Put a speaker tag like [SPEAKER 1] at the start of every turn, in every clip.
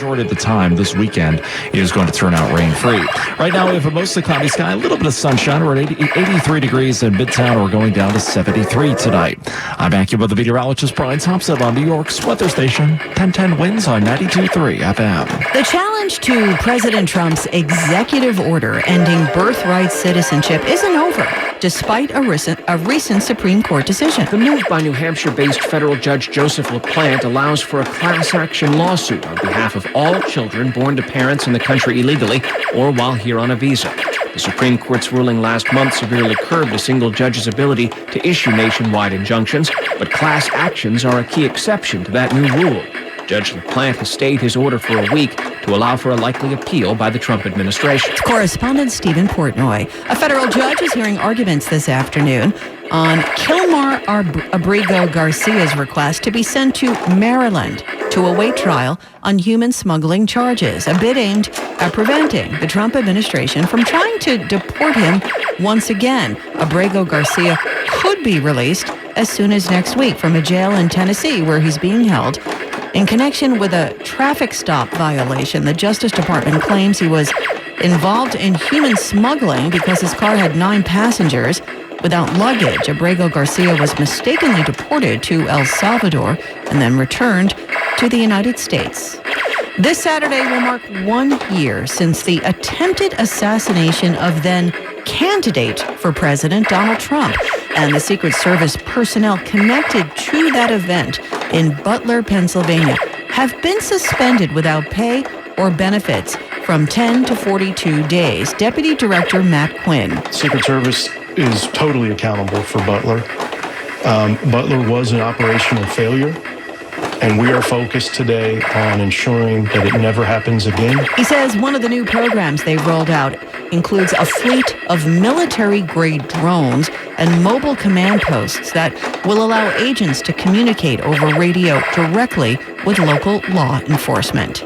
[SPEAKER 1] majority of the time this weekend is going to turn out rain-free. Right now, we have a mostly cloudy sky, a little bit of sunshine. We're at 83 degrees in Midtown. We're going down to 73 tonight. I'm AccuWeather meteorologist Brian Thompson on New York's weather station, 1010 winds on 92.3 FM.
[SPEAKER 2] The challenge to President Trump's executive order ending birthright citizenship isn't over, despite a recent Supreme Court decision.
[SPEAKER 3] The move by New Hampshire-based federal judge Joseph LaPlante allows for a class action lawsuit on behalf of all children born to parents in the country illegally or while here on a visa. The Supreme Court's ruling last month severely curbed a single judge's ability to issue nationwide injunctions, but class actions are a key exception to that new rule. Judge LaPlante has stayed his order for a week to allow for a likely appeal by the Trump administration.
[SPEAKER 2] Correspondent Stephen Portnoy. A federal judge is hearing arguments this afternoon on Kilmar Abrigo Garcia's request to be sent to Maryland to await trial on human smuggling charges, a bid aimed at preventing the Trump administration from trying to deport him once again. Abrigo Garcia could be released as soon as next week from a jail in Tennessee where he's being held in connection with a traffic stop violation. The Justice Department claims he was involved in human smuggling because his car had 9 passengers without luggage. Abrigo Garcia was mistakenly deported to El Salvador and then returned to the United States. This Saturday will mark 1 year since the attempted assassination of then candidate for president Donald Trump, and the Secret Service personnel connected to that event in Butler, Pennsylvania, have been suspended without pay or benefits from 10 to 42 days. Deputy Director Matt Quinn.
[SPEAKER 4] Secret Service is totally accountable for Butler. Butler was an operational failure, and we are focused today on ensuring that it never happens again.
[SPEAKER 2] He says one of the new programs they've rolled out includes a fleet of military-grade drones and mobile command posts that will allow agents to communicate over radio directly with local law enforcement.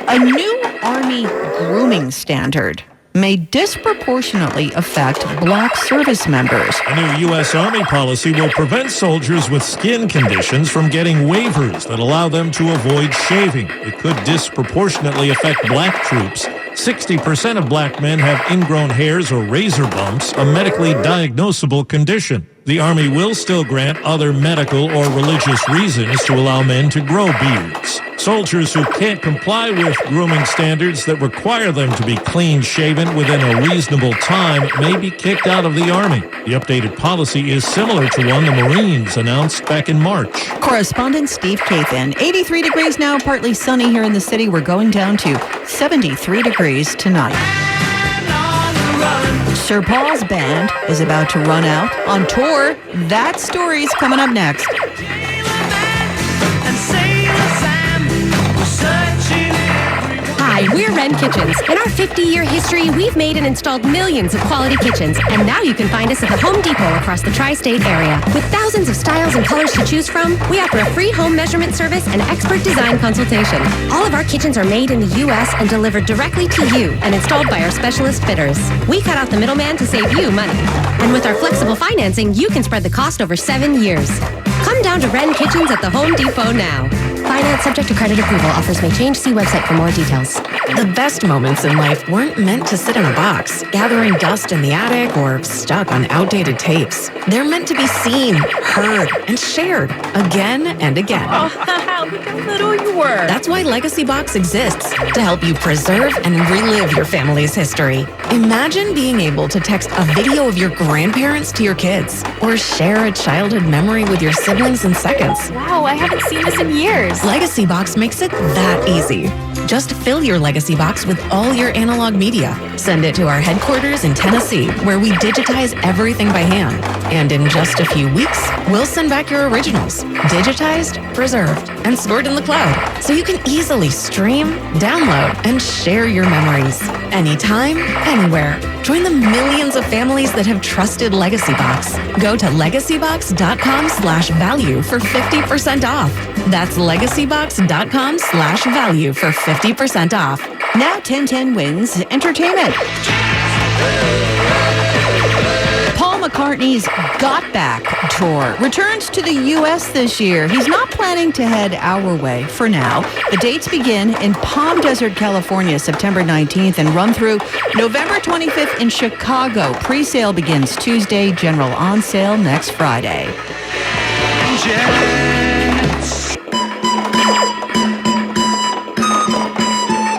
[SPEAKER 2] A new Army grooming standard may disproportionately affect black service members.
[SPEAKER 5] A new U.S. Army policy will prevent soldiers with skin conditions from getting waivers that allow them to avoid shaving. It could disproportionately affect black troops. 60% of black men have ingrown hairs or razor bumps, a medically diagnosable condition. The Army will still grant other medical or religious reasons to allow men to grow beards. Soldiers who can't comply with grooming standards that require them to be clean-shaven within a reasonable time may be kicked out of the Army. The updated policy is similar to one the Marines announced back in March.
[SPEAKER 2] Correspondent Steve Kathan. 83 degrees now, partly sunny here in the city. We're going down to 73 degrees tonight. Sir Paul's band is about to run out on tour. That story's coming up next.
[SPEAKER 6] Hi, we're Wren Kitchens. In our 50-year history, we've made and installed millions of quality kitchens, and now you can find us at the Home Depot across the tri-state area. With thousands of styles and colors to choose from, we offer a free home measurement service and expert design consultation. All of our kitchens are made in the U.S. and delivered directly to you and installed by our specialist fitters. We cut out the middleman to save you money. And with our flexible financing, you can spread the cost over 7 years. Come down to Wren Kitchens at the Home Depot now. Finance subject to credit approval. Offers may change. See website for more details.
[SPEAKER 7] The best moments in life weren't meant to sit in a box, gathering dust in the attic or stuck on outdated tapes. They're meant to be seen, heard, and shared again and again.
[SPEAKER 6] Oh, look how little you were.
[SPEAKER 7] That's why Legacy Box exists, to help you preserve and relive your family's history. Imagine being able to text a video of your grandparents to your kids, or share a childhood memory with your siblings in seconds.
[SPEAKER 6] Wow, I haven't seen this in years.
[SPEAKER 7] Legacy Box makes it that easy. Just fill your Legacy Box with all your analog media. Send it to our headquarters in Tennessee, where we digitize everything by hand. And in just a few weeks, we'll send back your originals, digitized, preserved, and stored in the cloud, so you can easily stream, download, and share your memories. Anytime, anywhere. Join the millions of families that have trusted Legacy Box. Go to legacybox.com/value for 50% off. That's legacybox.com/value for 50% off.
[SPEAKER 2] Now 1010 wins entertainment. Paul McCartney's Got Back tour returns to the U.S. this year. He's not planning to head our way for now. The dates begin in Palm Desert, California, September 19th and run through November 25th in Chicago. Pre-sale begins Tuesday, general on sale next Friday.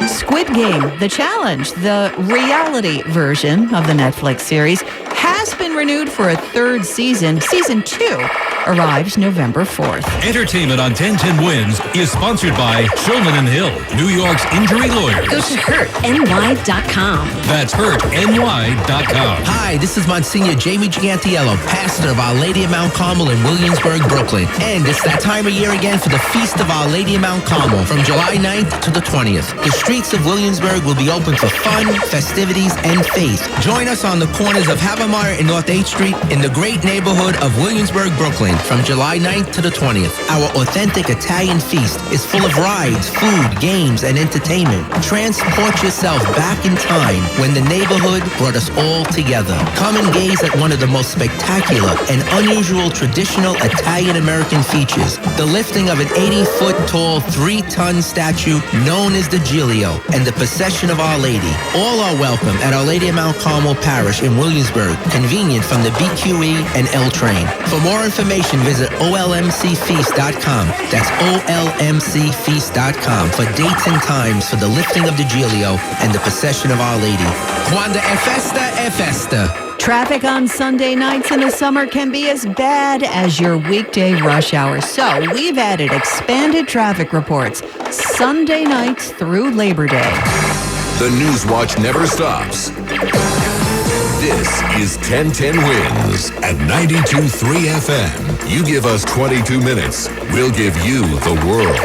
[SPEAKER 2] Squid Game, The Challenge, the reality version of the Netflix series, has been renewed for a third season. Season 2 arrives November 4th.
[SPEAKER 8] Entertainment on 1010 Wins is sponsored by Shulman & Hill, New York's injury lawyers.
[SPEAKER 6] Go to hurtny.com.
[SPEAKER 8] That's hurtny.com.
[SPEAKER 9] Hi, this is Monsignor Jamie Gigantiello, pastor of Our Lady of Mount Carmel in Williamsburg, Brooklyn. And it's that time of year again for the Feast of Our Lady of Mount Carmel from July 9th to the 20th. The streets of Williamsburg will be open for fun, festivities, and faith. Join us on the corners of Havemeyer and North 8th Street in the great neighborhood of Williamsburg, Brooklyn from July 9th to the 20th. Our authentic Italian feast is full of rides, food, games, and entertainment. Transport yourself back in time when the neighborhood brought us all together. Come and gaze at one of the most spectacular and unusual traditional Italian-American features, the lifting of an 80-foot tall, 3-ton statue known as the Giglio and the procession of Our Lady. All are welcome at Our Lady of Mount Carmel Parish in Williamsburg, convenient from the BQE and L train. For more information, visit olmcfeast.com. That's olmcfeast.com for dates and times for the lifting of the Giglio and the procession of Our Lady. Quando è festa, è festa.
[SPEAKER 2] Traffic on Sunday nights in the summer can be as bad as your weekday rush hour. So we've added expanded traffic reports Sunday nights through Labor Day.
[SPEAKER 10] The News Watch never stops. This is 1010 Wins at 92.3 FM. You give us 22 minutes, we'll give you the world.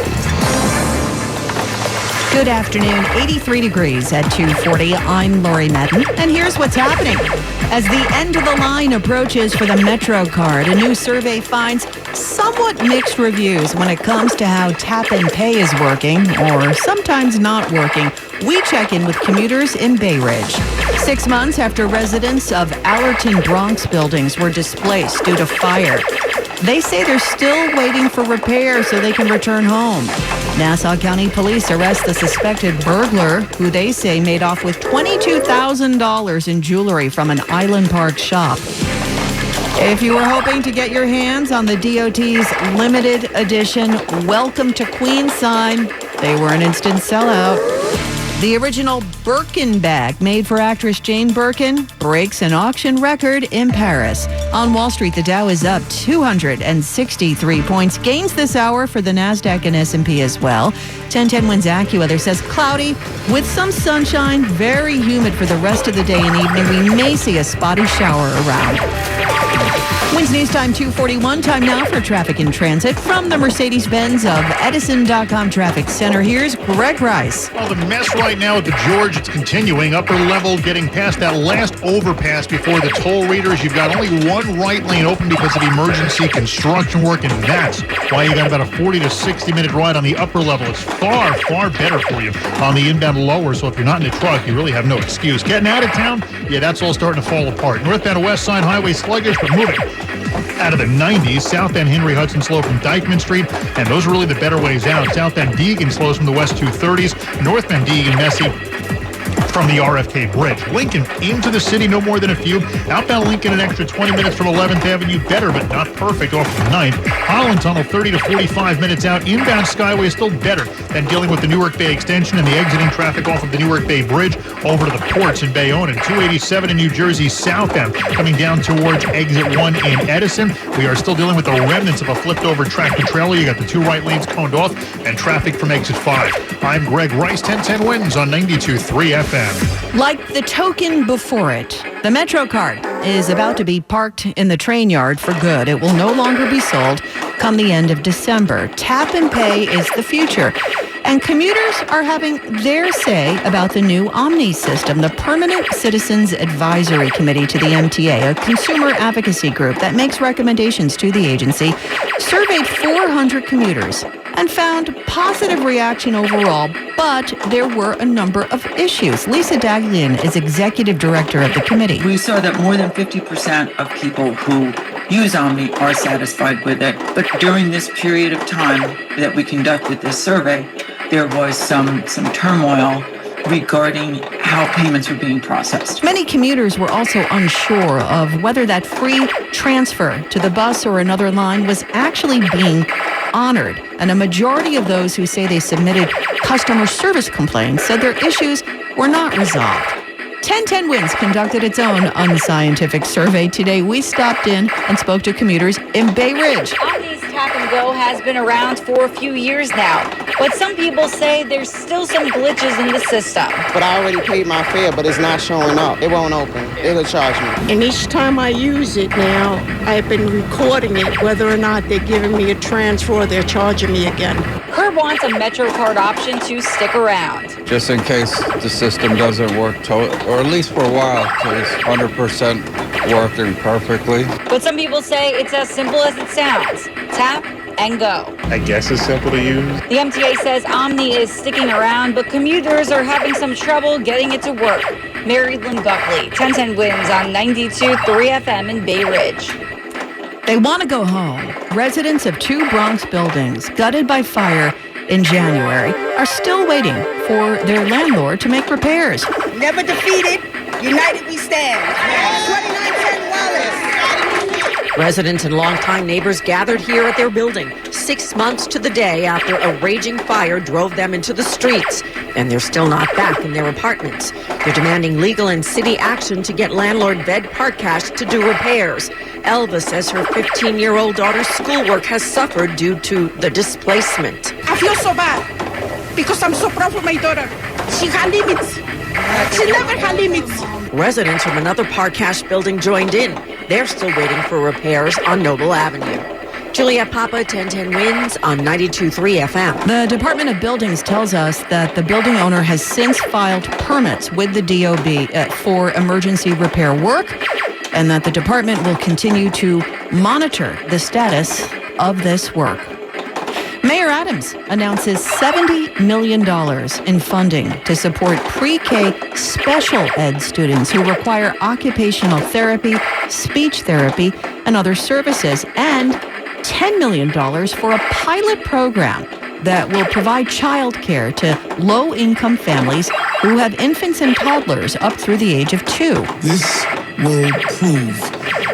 [SPEAKER 2] Good afternoon. 83 degrees at 2:40. I'm Lori Madden, and here's what's happening. As the end of the line approaches for the Metro card, a new survey finds somewhat mixed reviews when it comes to how tap and pay is working, or sometimes not working. We check in with commuters in Bay Ridge. 6 months after residents of Allerton Bronx buildings were displaced due to fire, they say they're still waiting for repair so they can return home. Nassau County Police arrest the suspected burglar, who they say made off with $22,000 in jewelry from an Island Park shop. If you were hoping to get your hands on the DOT's limited edition Welcome to Queens sign, they were an instant sellout. The original Birkin bag made for actress Jane Birkin breaks an auction record in Paris. On Wall Street, the Dow is up 263 points. Gains this hour for the NASDAQ and S&P as well. 1010 Wins AccuWeather says cloudy with some sunshine, very humid for the rest of the day and evening. We may see a spotty shower around. Wins News Time 2:41. Time now for traffic in transit from the Mercedes-Benz of Edison.com Traffic Center. Here's Greg Rice.
[SPEAKER 11] Well, the mess right now at the George, it's continuing. Upper level, getting past that last overpass before the toll readers. You've got only one right lane open because of emergency construction work, and that's why you got about a 40 to 60-minute ride on the upper level. It's far, far better for you on the inbound lower, so if you're not in a truck, you really have no excuse. Getting out of town, yeah, that's all starting to fall apart. Northbound West Side Highway sluggish, but moving out of the 90s. Southbound Henry Hudson slow from Dyckman Street, and those are really the better ways out. Southbound Deegan slows from the West 230s. Northbound Deegan messy from the RFK Bridge. Lincoln into the city, no more than a few. Outbound Lincoln an extra 20 minutes from 11th Avenue. Better, but not perfect off the 9th. Holland Tunnel 30 to 45 minutes out. Inbound Skyway is still better than dealing with the Newark Bay extension and the exiting traffic off of the Newark Bay Bridge over to the ports in Bayonne. And 287 in New Jersey southbound coming down towards exit 1 in Edison. We are still dealing with the remnants of a flipped over tractor trailer. You got the two right lanes coned off and traffic from exit 5. I'm Greg Rice, 1010 Wins on 92.3 FM.
[SPEAKER 2] Like the token before it, the Metro card is about to be parked in the train yard for good. It will no longer be sold come the end of December. Tap and pay is the future. And commuters are having their say about the new Omni system. The Permanent Citizens Advisory Committee to the MTA, a consumer advocacy group that makes recommendations to the agency, surveyed 400 commuters and found positive reaction overall, but there were a number of issues. Lisa Daglian is executive director of the committee.
[SPEAKER 12] We saw that more than 50% of people who use Omni are satisfied with it. But during this period of time that we conducted this survey, there was some turmoil regarding how payments were being processed.
[SPEAKER 2] Many commuters were also unsure of whether that free transfer to the bus or another line was actually being honored. And a majority of those who say they submitted customer service complaints said their issues were not resolved. 1010 Wins conducted its own unscientific survey today. We stopped in and spoke to commuters in Bay Ridge.
[SPEAKER 13] Omni's Tap and Go has been around for a few years now, but some people say there's still some glitches in the system.
[SPEAKER 14] But I already paid my fare, but it's not showing up. It won't open. It'll charge me.
[SPEAKER 15] And each time I use it now, I've been recording it, whether or not they're giving me a transfer or they're charging me again.
[SPEAKER 13] Kurt wants a MetroCard option to stick around.
[SPEAKER 16] Just in case the system doesn't work, or at least for a while, till it's 100% working perfectly.
[SPEAKER 13] But some people say it's as simple as it sounds. Tap and go.
[SPEAKER 17] I guess it's simple to use.
[SPEAKER 13] The MTA says Omni is sticking around, but commuters are having some trouble getting it to work. Mary Lynn Buckley, 1010 Wins on 92.3 FM in Bay Ridge.
[SPEAKER 2] They want to go home. Residents of 2 Bronx buildings gutted by fire in January are still waiting for their landlord to make repairs.
[SPEAKER 18] Never defeated, united we stand. 2910 Wallace.
[SPEAKER 19] Residents and longtime neighbors gathered here at their building 6 months to the day after a raging fire drove them into the streets. And they're still not back in their apartments. They're demanding legal and city action to get landlord Ved Parkash to do repairs. Elva says her 15-year-old daughter's schoolwork has suffered due to the displacement.
[SPEAKER 18] I feel so bad because I'm so proud of my daughter. She had limits. She never had limits.
[SPEAKER 19] Residents from another Parkash building joined in. They're still waiting for repairs on Noble Avenue. Juliette Papa, 1010 Wins on 92.3 FM.
[SPEAKER 2] The Department of Buildings tells us that the building owner has since filed permits with the DOB for emergency repair work, and that the department will continue to monitor the status of this work. Mayor Adams announces $70 million in funding to support pre-K special ed students who require occupational therapy, speech therapy, and other services, and $10 million for a pilot program that will provide childcare to low-income families who have infants and toddlers up through the age of 2.
[SPEAKER 20] This will prove,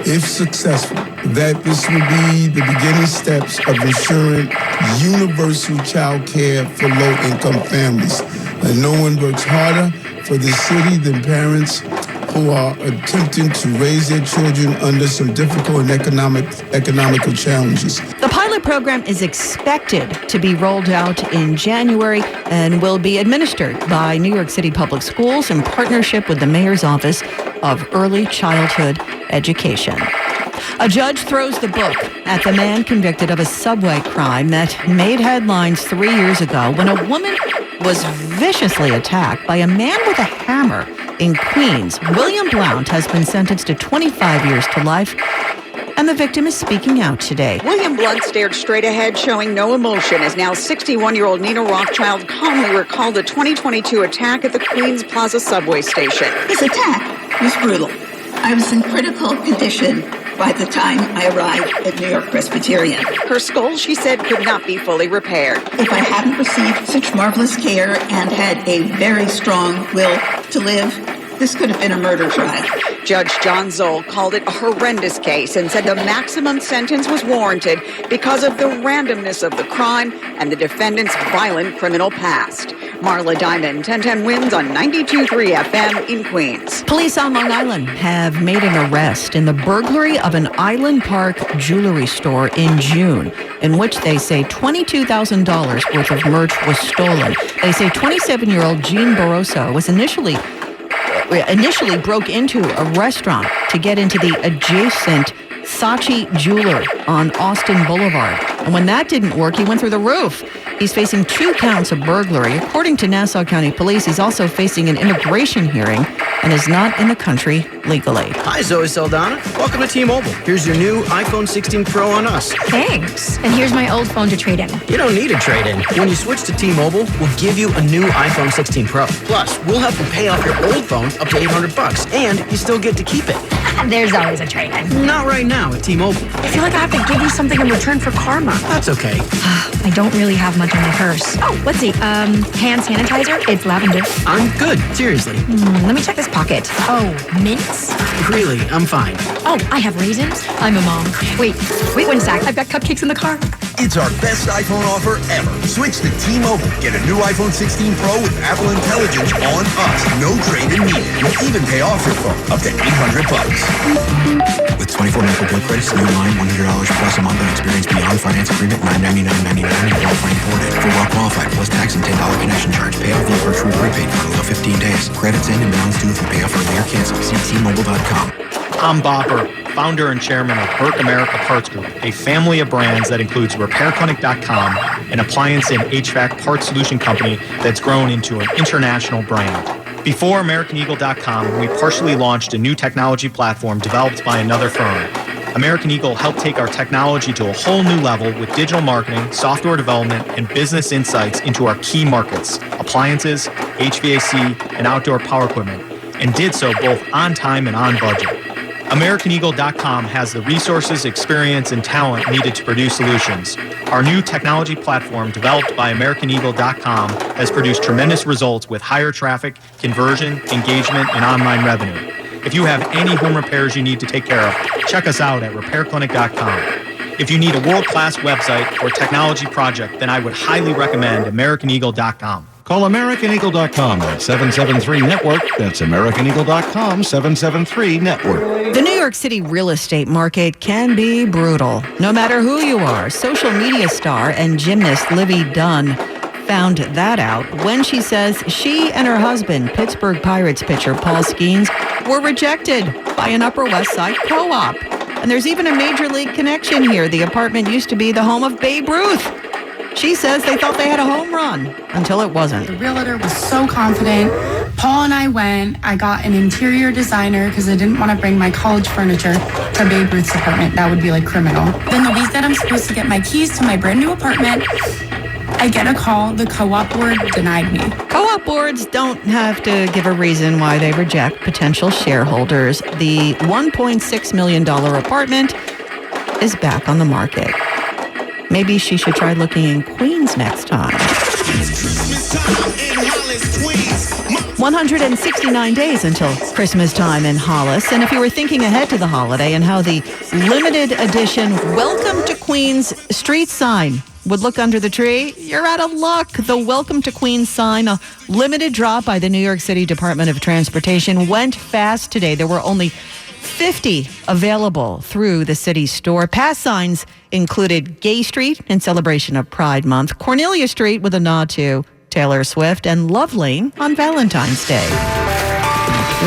[SPEAKER 20] if successful, that this will be the beginning steps of ensuring universal child care for low-income families. And no one works harder for the city than parents who are attempting to raise their children under some difficult and economical challenges.
[SPEAKER 2] The pilot program is expected to be rolled out in January and will be administered by New York City Public Schools in partnership with the Mayor's Office of Early Childhood Education. A judge throws the book at the man convicted of a subway crime that made headlines 3 years ago when a woman was viciously attacked by a man with a hammer in Queens. William Blount has been sentenced to 25 years to life, and the victim is speaking out today.
[SPEAKER 21] William Blount stared straight ahead, showing no emotion, as now 61-year-old Nina Rothschild calmly recalled the 2022 attack at the Queens Plaza subway station.
[SPEAKER 22] His attack was brutal. I was in critical condition by the time I arrived at New York Presbyterian.
[SPEAKER 21] Her skull, she said, could not be fully repaired.
[SPEAKER 22] If I hadn't received such marvelous care and had a very strong will to live, this could have been a murder trial.
[SPEAKER 21] Judge John Zoll called it a horrendous case and said the maximum sentence was warranted because of the randomness of the crime and the defendant's violent criminal past. Marla Diamond, 1010 Wins on 92.3 FM in Queens.
[SPEAKER 2] Police on Long Island have made an arrest in the burglary of an Island Park jewelry store in June, in which they say $22,000 worth of merch was stolen. They say 27-year-old Jean Barroso was initially broke into a restaurant to get into the adjacent Saatchi Jeweler on Austin Boulevard. And when that didn't work, he went through the roof. He's facing 2 counts of burglary. According to Nassau County Police, he's also facing an immigration hearing and is not in the country legally.
[SPEAKER 1] Hi, Zoe Saldana. Welcome to T-Mobile. Here's your new iPhone 16 Pro on us.
[SPEAKER 17] Thanks. And here's my old phone to trade in.
[SPEAKER 1] You don't need a trade-in. When you switch to T-Mobile, we'll give you a new iPhone 16 Pro. Plus, we'll help you pay off your old phone up to $800, and you still get to keep it.
[SPEAKER 17] There's always a trade-in.
[SPEAKER 1] Not right now at T-Mobile.
[SPEAKER 17] I feel like I have to give you something in return for karma.
[SPEAKER 1] That's okay.
[SPEAKER 17] I don't really have much in my purse. Oh, let's see. Hand sanitizer. It's lavender.
[SPEAKER 1] I'm good. Seriously.
[SPEAKER 17] Let me check this pocket. Oh, mints?
[SPEAKER 1] Really, I'm fine.
[SPEAKER 17] Oh, I have raisins. I'm a mom. Wait 1 sec. I've got cupcakes in the car.
[SPEAKER 23] It's our best iPhone offer ever. Switch to T-Mobile. Get a new iPhone 16 Pro with Apple Intelligence on us. No trade-in needed. You'll even pay off your phone up to $800. With 24 monthly bill credits, new line, $100 plus a month on experience beyond finance agreement, $999.99 and qualifying imported. For well qualified, plus tax and $10 connection charge. Pay off via virtual prepaid card below 15 days. Credits end and balance due if you pay off early or cancel. See T-Mobile.com.
[SPEAKER 24] I'm Bob Burke, founder and chairman of Burke America Parts Group, a family of brands that includes RepairClinic.com, an appliance and HVAC parts solution company that's grown into an international brand. Before AmericanEagle.com, we partially launched a new technology platform developed by another firm. American Eagle helped take our technology to a whole new level with digital marketing, software development, and business insights into our key markets, appliances, HVAC, and outdoor power equipment, and did so both on time and on budget. AmericanEagle.com has the resources, experience, and talent needed to produce solutions. Our new technology platform, developed by AmericanEagle.com, has produced tremendous results with higher traffic, conversion, engagement, and online revenue. If you have any home repairs you need to take care of, check us out at RepairClinic.com. If you need a world-class website or technology project, then I would highly recommend AmericanEagle.com.
[SPEAKER 25] Call AmericanEagle.com at 773-NETWORK. That's AmericanEagle.com, 773-NETWORK.
[SPEAKER 2] The New York City real estate market can be brutal. No matter who you are, social media star and gymnast Livy Dunn found that out when she says she and her husband, Pittsburgh Pirates pitcher Paul Skeens, were rejected by an Upper West Side co-op. And there's even a major league connection here. The apartment used to be the home of Babe Ruth. She says they thought they had a home run until it wasn't.
[SPEAKER 26] The realtor was so confident. Paul and I went. I got an interior designer because I didn't want to bring my college furniture to Babe Ruth's apartment. That would be like criminal. Then the week that I'm supposed to get my keys to my brand new apartment, I get a call. The co-op board denied me.
[SPEAKER 2] Co-op boards don't have to give a reason why they reject potential shareholders. The $1.6 million apartment is back on the market. Maybe she should try looking in Queens next time. 169 days until Christmas time in Hollis. And if you were thinking ahead to the holiday and how the limited edition Welcome to Queens street sign would look under the tree, you're out of luck. The Welcome to Queens sign, a limited drop by the New York City Department of Transportation, went fast today. There were only 50 available through the city store. Past signs included Gay Street in celebration of Pride Month, Cornelia Street with a nod to Taylor Swift, and Love Lane on Valentine's Day.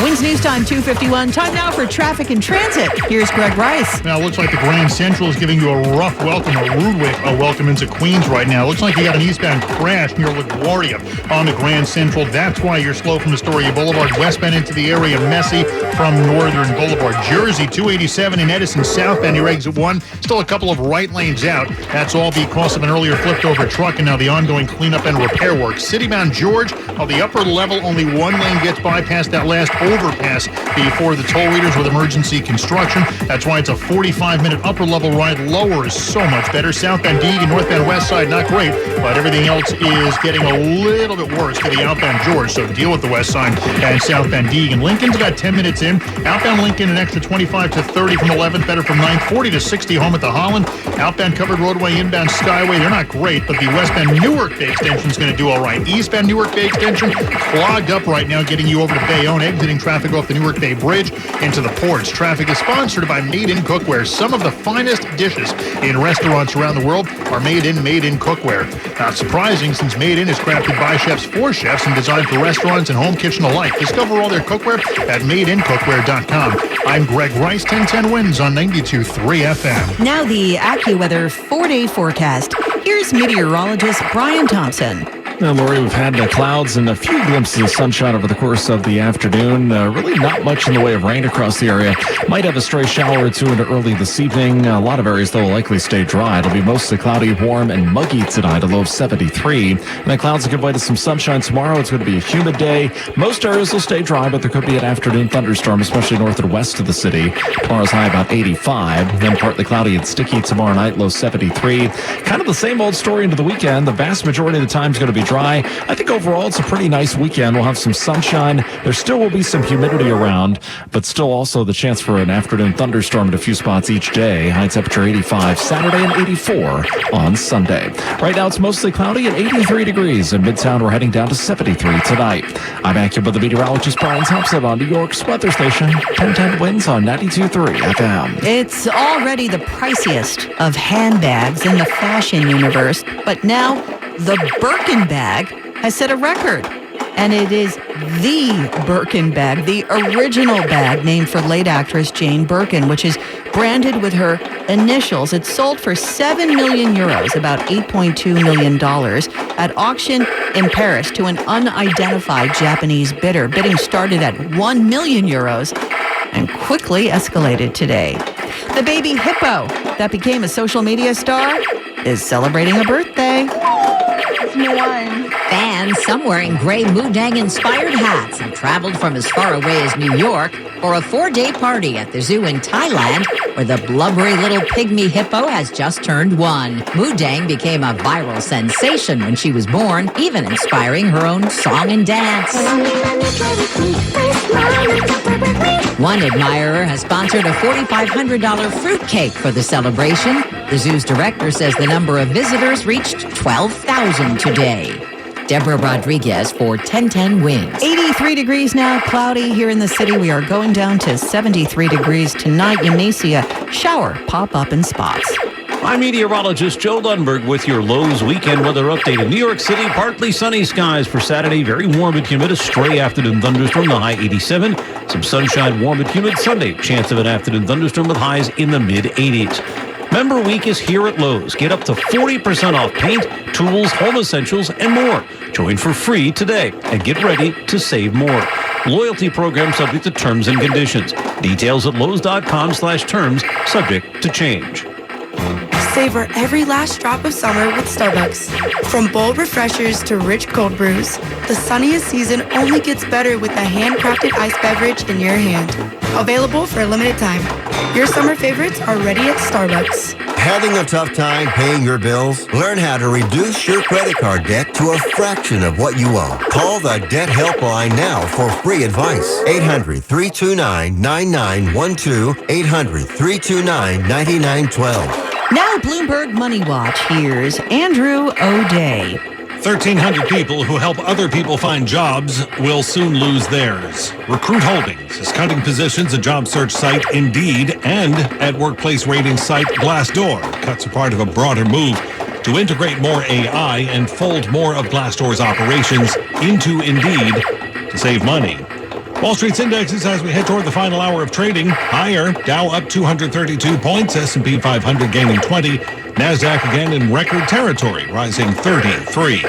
[SPEAKER 2] Wins News Time 2:51. Time now for traffic and transit. Here's Greg Rice.
[SPEAKER 11] Now, it looks like the Grand Central is giving you a rough welcome, a rude welcome into Queens right now. It looks like you got an eastbound crash near LaGuardia on the Grand Central. That's why you're slow from Astoria Boulevard westbound into the area, messy from Northern Boulevard. Jersey, 287 in Edison, southbound near exit 1. Still a couple of right lanes out. That's all because of an earlier flipped over truck and now the ongoing cleanup and repair work. Citybound George, on the upper level, only one lane gets by past that last overpass before the toll readers with emergency construction. That's why it's a 45-minute upper level ride. Lower is so much better. Southbound Deeg and northbound West Side, not great, but everything else is getting a little bit worse for the outbound George, so deal with the West Side and southbound Deeg. And Lincoln's about 10 minutes in. Outbound Lincoln, an extra 25 to 30 from 11th, better from 9th, 40 to 60 home at the Holland. Outbound covered roadway, inbound Skyway, they're not great, but the westbound Newark Bay Extension is going to do all right. Eastbound Newark Bay Extension clogged up right now, getting you over to Bayonne, exiting traffic off the Newark Bay Bridge into the ports. Traffic is sponsored by Made in Cookware. Some of the finest dishes in restaurants around the world are made in Cookware. Not surprising, since Made in is crafted by chefs for chefs and designed for restaurants and home kitchen alike. Discover all their cookware at madeincookware.com. I'm Greg Rice, 1010 Wins on 92.3 FM.
[SPEAKER 2] Now the AccuWeather 4-day forecast. Here's meteorologist Brian Thompson.
[SPEAKER 3] Now, Lori, we've had clouds and a few glimpses of sunshine over the course of the afternoon. Really not much in the way of rain across the area. Might have a stray shower or two into early this evening. A lot of areas, though, will likely stay dry. It'll be mostly cloudy, warm, and muggy tonight, a low of 73. And the clouds will give way to some sunshine tomorrow. It's going to be a humid day. Most areas will stay dry, but there could be an afternoon thunderstorm, especially north and west of the city. Tomorrow's high about 85. Then partly cloudy and sticky tomorrow night, low 73. Kind of the same old story into the weekend. The vast majority of the time is going to be dry. I think overall it's a pretty nice weekend. We'll have some sunshine. There still will be some humidity around, but still also the chance for an afternoon thunderstorm at a few spots each day. High temperature 85 Saturday and 84 on Sunday. Right now it's mostly cloudy at 83 degrees. In Midtown we're heading down to 73 tonight. I'm AccuWeather meteorologist Brian Thompson on New York's weather station. 1010 Winds on 92.3 FM.
[SPEAKER 2] It's already the priciest of handbags in the fashion universe, but now the Birkin bag has set a record. And it is the Birkin bag, the original bag named for late actress Jane Birkin, which is branded with her initials. It sold for 7 million euros, about $8.2 million, at auction in Paris to an unidentified Japanese bidder. Bidding started at 1 million euros and quickly escalated today. The baby hippo that became a social media star is celebrating a birthday.
[SPEAKER 4] Fans, some wearing gray Moodang-inspired hats, have traveled from as far away as New York for a 4-day party at the zoo in Thailand, where the blubbery little pygmy hippo has just turned 1. Moodang became a viral sensation when she was born, even inspiring her own song and dance. One admirer has sponsored a $4,500 fruitcake for the celebration. The zoo's director says the number of visitors reached 12,000 today. Deborah Rodriguez for 1010 Winds.
[SPEAKER 2] 83 degrees now, cloudy here in the city. We are going down to 73 degrees tonight. You may see a shower pop up in spots.
[SPEAKER 5] I'm meteorologist Joe Lundberg with your Lowe's weekend weather update. In New York City, partly sunny skies for Saturday. Very warm and humid. A stray afternoon thunderstorm, the high 87. Some sunshine, warm and humid. Sunday, chance of an afternoon thunderstorm with highs in the mid-80s. Member Week is here at Lowe's. Get up to 40% off paint, tools, home essentials, and more. Join for free today and get ready to save more. Loyalty program subject to terms and conditions. Details at lowes.com/terms, subject to change.
[SPEAKER 6] Savor every last drop of summer with Starbucks. From bold refreshers to rich cold brews, the sunniest season only gets better with a handcrafted iced beverage in your hand. Available for a limited time. Your summer favorites are ready at Starbucks.
[SPEAKER 7] Having a tough time paying your bills? Learn how to reduce your credit card debt to a fraction of what you owe. Call the Debt Helpline now for free advice. 800-329-9912. 800-329-9912.
[SPEAKER 2] Now Bloomberg Money Watch, here's Andrew O'Day.
[SPEAKER 8] 1,300 people who help other people find jobs will soon lose theirs. Recruit Holdings is cutting positions at job search site Indeed and at workplace rating site Glassdoor. Cuts are part of a broader move to integrate more AI and fold more of Glassdoor's operations into Indeed to save money. Wall Street's indexes as we head toward the final hour of trading. Higher, Dow up 232 points, S&P 500 gaining 20, NASDAQ again in record territory, rising 33.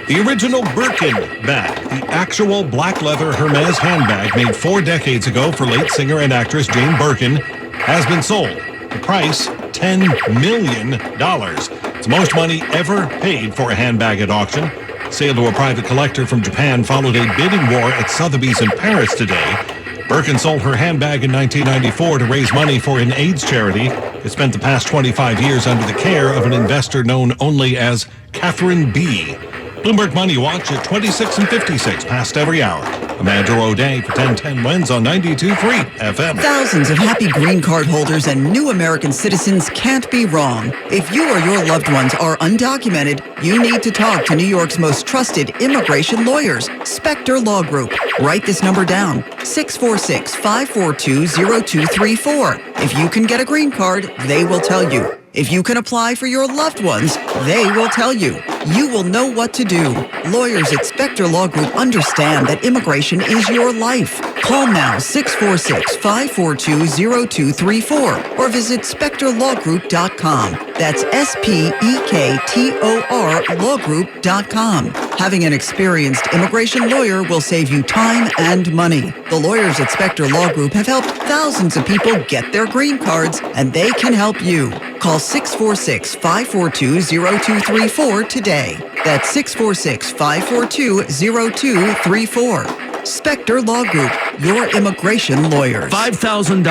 [SPEAKER 8] The original Birkin bag, the actual black leather Hermes handbag made 4 decades ago for late singer and actress Jane Birkin, has been sold. The price, $10 million. It's the most money ever paid for a handbag at auction. Sale to a private collector from Japan followed a bidding war at Sotheby's in Paris today. Birkin sold her handbag in 1994 to raise money for an AIDS charity. It spent the past 25 years under the care of an investor known only as Catherine B. Bloomberg Money Watch at 26 and 56 past every hour. I'm Andrew O'Day for 1010 Winds on 92.3 FM.
[SPEAKER 27] Thousands of happy green card holders and new American citizens can't be wrong. If you or your loved ones are undocumented, you need to talk to New York's most trusted immigration lawyers, Specter Law Group. Write this number down, 646-542-0234. If you can get a green card, they will tell you. If you can apply for your loved ones, they will tell you. You will know what to do. Lawyers at Spectre Law Group understand that immigration is your life. Call now 646-542-0234 or visit SpectreLawGroup.com. That's SPEKTOR lawgroup.com. Having an experienced immigration lawyer will save you time and money. The lawyers at Spectre Law Group have helped thousands of people get their green cards, and they can help you. Call 646-542-0234 today. That's 646-542-0234. Spectre Law Group, your immigration lawyers.
[SPEAKER 9] $5,000.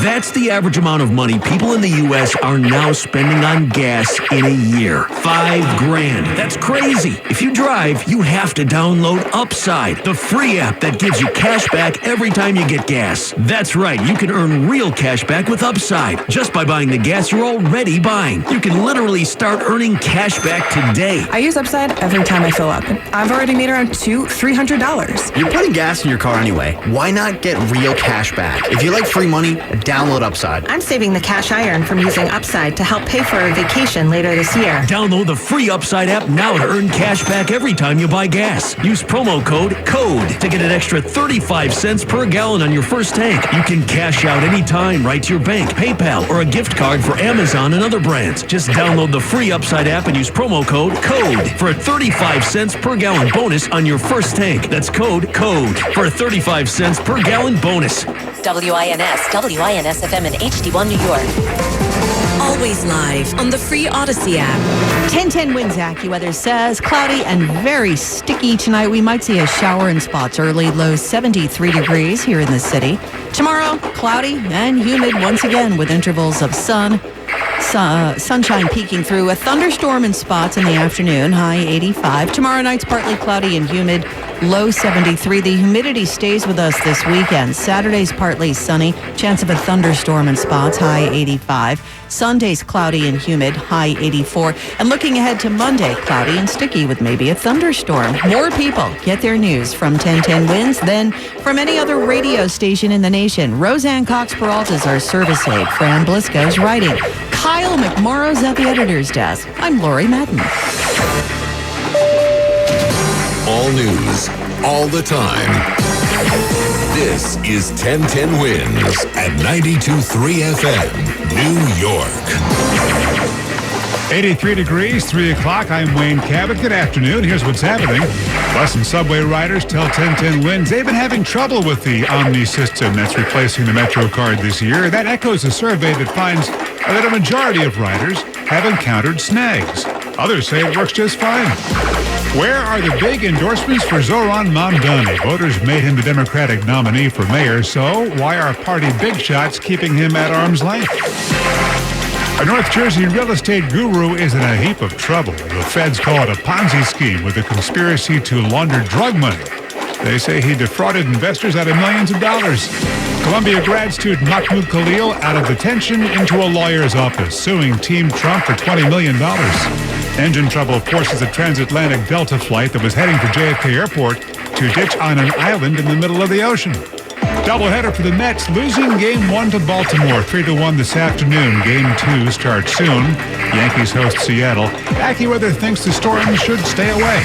[SPEAKER 9] That's the average amount of money people in the U.S. are now spending on gas in a year. $5,000. That's crazy. If you drive, you have to download Upside, the free app that gives you cash back every time you get gas. That's right. You can earn real cash back with Upside just by buying the gas you're already buying. You can literally start earning cash back today.
[SPEAKER 10] I use Upside every time I fill up. I've already made around $300.
[SPEAKER 1] You're putting gas in your car anyway. Why not get real cash back? If you like free money, download Upside.
[SPEAKER 10] I'm saving the cash I earn from using Upside to help pay for a vacation later this year.
[SPEAKER 9] Download the free Upside app now to earn cash back every time you buy gas. Use promo code CODE to get an extra 35 cents per gallon on your first tank. You can cash out anytime right to your bank, PayPal, or a gift card for Amazon and other brands. Just download the free Upside app and use promo code CODE for a 35 cents per gallon bonus on your first tank. That's code CODE for a 35 cents per gallon bonus.
[SPEAKER 12] WINS FM in HD1 New York. Always live on the free Odyssey app.
[SPEAKER 2] 1010 Winds AccuWeather says cloudy and very sticky tonight. We might see a shower in spots early, low 73 degrees here in the city. Tomorrow, cloudy and humid once again with intervals of sunshine peeking through. A thunderstorm in spots in the afternoon, high 85. Tomorrow night's partly cloudy and humid, low 73. The humidity stays with us this weekend. Saturday's partly sunny, chance of a thunderstorm in spots, high 85. Sunday's cloudy and humid, high 84. And looking ahead to Monday, cloudy and sticky with maybe a thunderstorm. More people get their news from 1010 Winds than from any other radio station in the nation. Roseanne Cox-Peralta is our service aide. Fran Blisco's writing. Kyle McMorrow's at the editor's desk. I'm Lori Madden.
[SPEAKER 13] All news, all the time. This is 1010 Winds at 92.3 FM, New York.
[SPEAKER 14] 83 degrees, 3 o'clock. I'm Wayne Cabot. Good afternoon. Here's what's happening. Bus and subway riders tell 1010 Winds they've been having trouble with the Omni system that's replacing the Metro card this year. That echoes a survey that finds that a majority of riders have encountered snags. Others say it works just fine. Where are the big endorsements for Zoran Mamdani? Voters made him the Democratic nominee for mayor, so why are party big shots keeping him at arm's length? A North Jersey real estate guru is in a heap of trouble. The feds call it a Ponzi scheme with a conspiracy to launder drug money. They say he defrauded investors out of millions of dollars. Columbia grad student Mahmoud Khalil out of detention into a lawyer's office, suing Team Trump for $20 million. Engine trouble forces a transatlantic Delta flight that was heading for JFK Airport to ditch on an island in the middle of the ocean. Doubleheader for the Mets, losing Game 1 to Baltimore, 3-1 this afternoon. Game 2 starts soon. Yankees host Seattle. AccuWeather thinks the storm should stay away.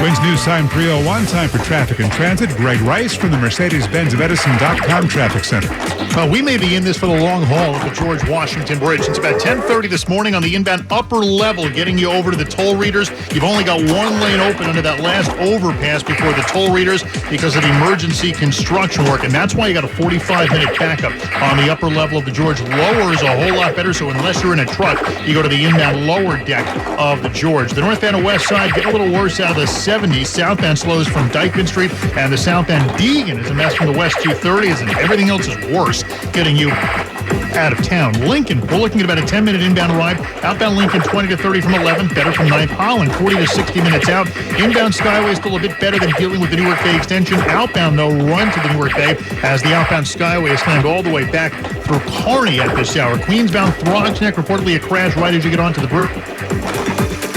[SPEAKER 14] Winds News time 3:01, time for traffic and transit. Greg Rice from the Mercedes-Benz of Edison.com Traffic Center.
[SPEAKER 11] Well, we may be in this for the long haul at the George Washington Bridge. It's about 10:30 this morning on the inbound upper level, getting you over to the toll readers. You've only got one lane open under that last overpass before the toll readers because of emergency construction work, and that's why you got a 45-minute backup on the upper level of the George. Lower is a whole lot better, so unless you're in a truck, you go to the inbound lower deck of the George. The northbound and west side get a little worse out of the 70s. Southbound slows from Dyckman Street, and the southbound Deegan is a mess from the west 230s, and everything else is worse, getting you out of town. Lincoln, we're looking at about a 10-minute inbound ride. Outbound Lincoln, 20 to 30 from 11th, better from 9th. Holland, 40 to 60 minutes out. Inbound Skyway still a bit better than dealing with the Newark Bay extension. Outbound, though, run to the Newark Bay as the outbound Skyway is slammed all the way back through Kearney at this hour. Queensbound Throgs Neck, reportedly a crash right as you get onto the bridge.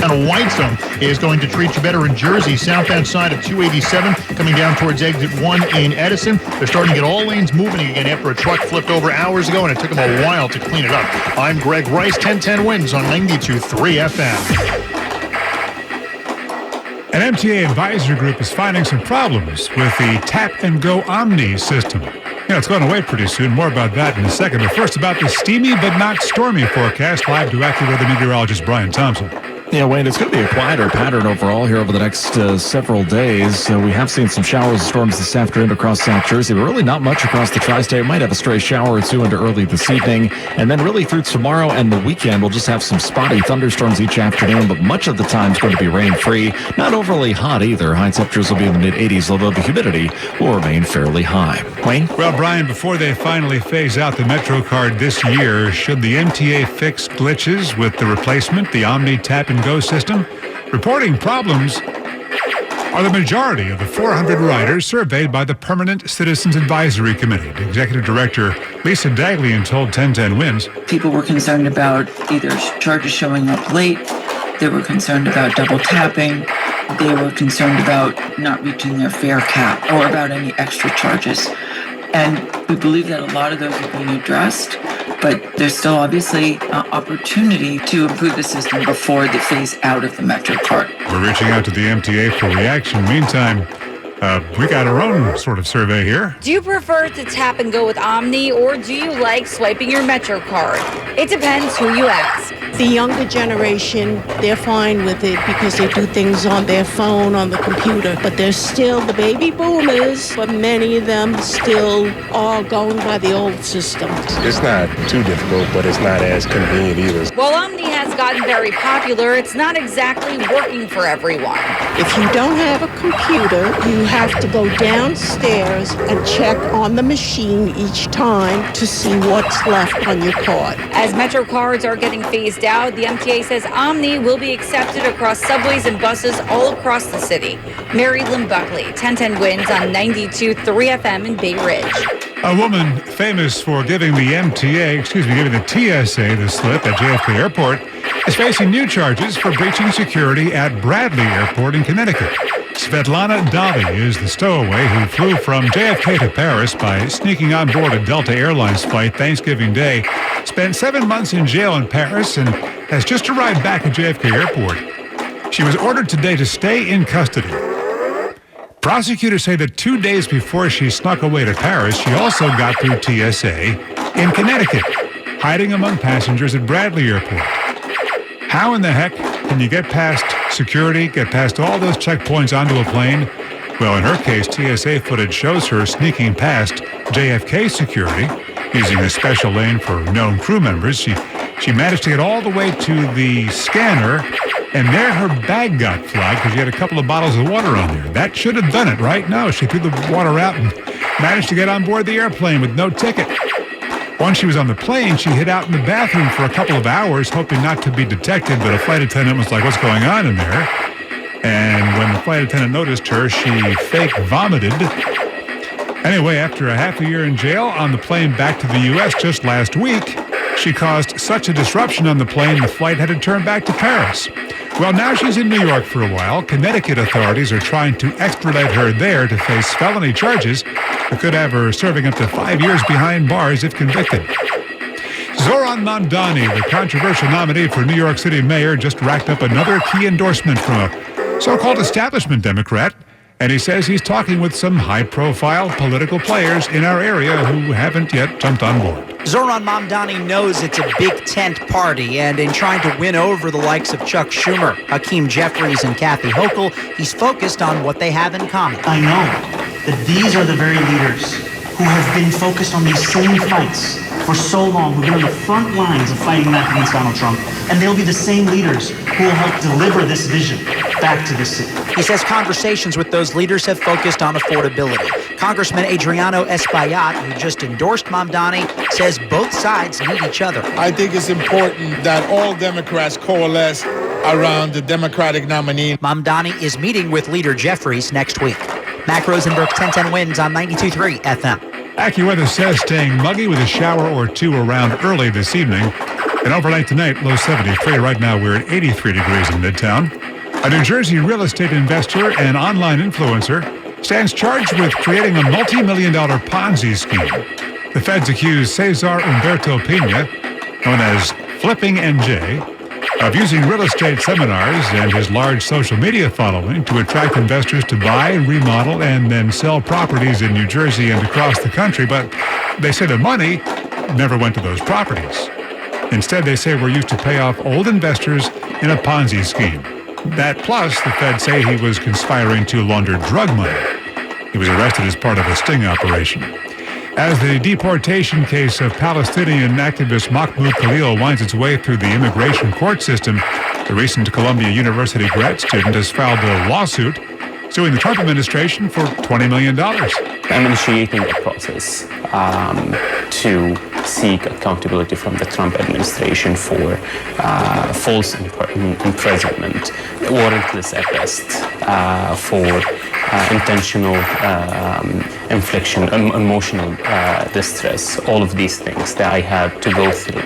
[SPEAKER 11] And Whitestone is going to treat you better in Jersey, southbound side of 287, coming down towards exit 1 in Edison. They're starting to get all lanes moving again after a truck flipped over hours ago, and it took them a while to clean it up. I'm Greg Rice, 1010 Wins on 92.3 FM.
[SPEAKER 14] An MTA advisory group is finding some problems with the tap-and-go Omni system. It's going away pretty soon. More about that in a second. But first, about the steamy but not stormy forecast. Live to AccuWeather meteorologist Brian Thompson.
[SPEAKER 3] Yeah, Wayne, it's going to be a quieter pattern overall here over the next several days. We have seen some showers and storms this afternoon across South Jersey, but really not much across the tri-state. Might have a stray shower or two into early this evening. And then really through tomorrow and the weekend, we'll just have some spotty thunderstorms each afternoon, but much of the time is going to be rain-free. Not overly hot either. High temperatures will be in the mid-80s, although the humidity will remain fairly high. Wayne?
[SPEAKER 14] Well, Brian, before they finally phase out the Metro card this year, should the MTA fix glitches with the replacement, the Omni Tap-and-Go system? Reporting problems are the majority of the 400 riders surveyed by the Permanent Citizens Advisory Committee. Executive Director Lisa Daglian told 1010 Wins.
[SPEAKER 15] People were concerned about either charges showing up late, they were concerned about double tapping, they were concerned about not reaching their fare cap or about any extra charges. And we believe that a lot of those are being addressed, but there's still obviously opportunity to improve the system before the phase out of the Metro card.
[SPEAKER 14] We're reaching out to the MTA for reaction. Meantime, we got our own sort of survey here.
[SPEAKER 16] Do you prefer to tap and go with Omni, or do you like swiping your Metro card? It depends who you ask.
[SPEAKER 18] The younger generation, they're fine with it because they do things on their phone, on the computer. But there's still the baby boomers, but many of them still are going by the old system.
[SPEAKER 19] It's not too difficult, but it's not as convenient either.
[SPEAKER 16] While Omni has gotten very popular, it's not exactly working for everyone.
[SPEAKER 18] If you don't have a computer, you have to go downstairs and check on the machine each time to see what's left on your card.
[SPEAKER 16] As Metro cards are getting phased out, the MTA says Omni will be accepted across subways and buses all across the city. Mary Lynn Buckley, 1010 Wins on 92.3 FM in Bay Ridge.
[SPEAKER 14] A woman famous for giving the giving the TSA the slip at JFK Airport is facing new charges for breaching security at Bradley Airport in Connecticut. Svetlana Davi is the stowaway who flew from JFK to Paris by sneaking on board a Delta Airlines flight Thanksgiving Day, spent 7 months in jail in Paris, and has just arrived back at JFK Airport. She was ordered today to stay in custody. Prosecutors say that 2 days before she snuck away to Paris, she also got through TSA in Connecticut, hiding among passengers at Bradley Airport. How in the heck can you get past security, get past all those checkpoints onto a plane? Well, in her case, TSA footage shows her sneaking past JFK security using a special lane for known crew members. She managed to get all the way to the scanner, and there her bag got flagged because she had a couple of bottles of water on there. That should have done it, right? No, she threw the water out and managed to get on board the airplane with no ticket. Once she was on the plane, she hid out in the bathroom for a couple of hours, hoping not to be detected, but a flight attendant was like, "What's going on in there?" And when the flight attendant noticed her, she fake vomited. Anyway, after a half a year in jail on the plane back to the U.S. just last week, she caused such a disruption on the plane, the flight had to turn back to Paris. Well, now she's in New York for a while. Connecticut authorities are trying to extradite her there to face felony charges that could have her serving up to 5 years behind bars if convicted. Zoran Mamdani, the controversial nominee for New York City mayor, just racked up another key endorsement from a so-called establishment Democrat, and he says he's talking with some high-profile political players in our area who haven't yet jumped on board.
[SPEAKER 20] Zoran Mamdani knows it's a big tent party, and in trying to win over the likes of Chuck Schumer, Hakeem Jeffries, and Kathy Hochul, he's focused on what they have in common.
[SPEAKER 21] I know that these are the very leaders who have been focused on these same fights for so long, who've been on the front lines of fighting back against Donald Trump, and they'll be the same leaders who will help deliver this vision back to the city.
[SPEAKER 20] He says conversations with those leaders have focused on affordability. Congressman Adriano Espaillat, who just endorsed Mamdani, says both sides need each other.
[SPEAKER 22] I think it's important that all Democrats coalesce around the Democratic nominee.
[SPEAKER 20] Mamdani is meeting with leader Jeffries next week. Mac Rosenberg, 1010 Wins on 92.3 FM.
[SPEAKER 14] AccuWeather says staying muggy with a shower or two around early this evening. And overnight tonight, low 73. Right now, we're at 83 degrees in Midtown. A New Jersey real estate investor and online influencer stands charged with creating a multi-million-dollar Ponzi scheme. The feds accuse Cesar Humberto Pena, known as Flipping NJ, of using real estate seminars and his large social media following to attract investors to buy, remodel, and then sell properties in New Jersey and across the country. But they say the money never went to those properties. Instead, they say were used to pay off old investors in a Ponzi scheme. That plus, the feds say he was conspiring to launder drug money. He was arrested as part of a sting operation. As the deportation case of Palestinian activist Mahmoud Khalil winds its way through the immigration court system, the recent Columbia University grad student has filed a lawsuit suing the Trump administration for $20 million.
[SPEAKER 4] I'm initiating a process to seek accountability from the Trump administration for false imprisonment, warrantless arrest, for intentional infliction, emotional distress, all of these things that I had to go through.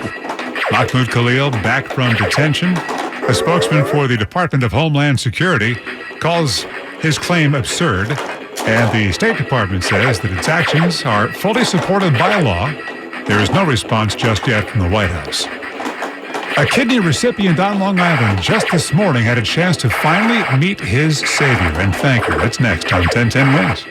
[SPEAKER 14] Mahmoud Khalil, back from detention, a spokesman for the Department of Homeland Security, calls his claim absurd, and the State Department says that its actions are fully supported by law. There is no response just yet from the White House. A kidney recipient on Long Island just this morning had a chance to finally meet his savior and thank her. That's next on 1010 Wins.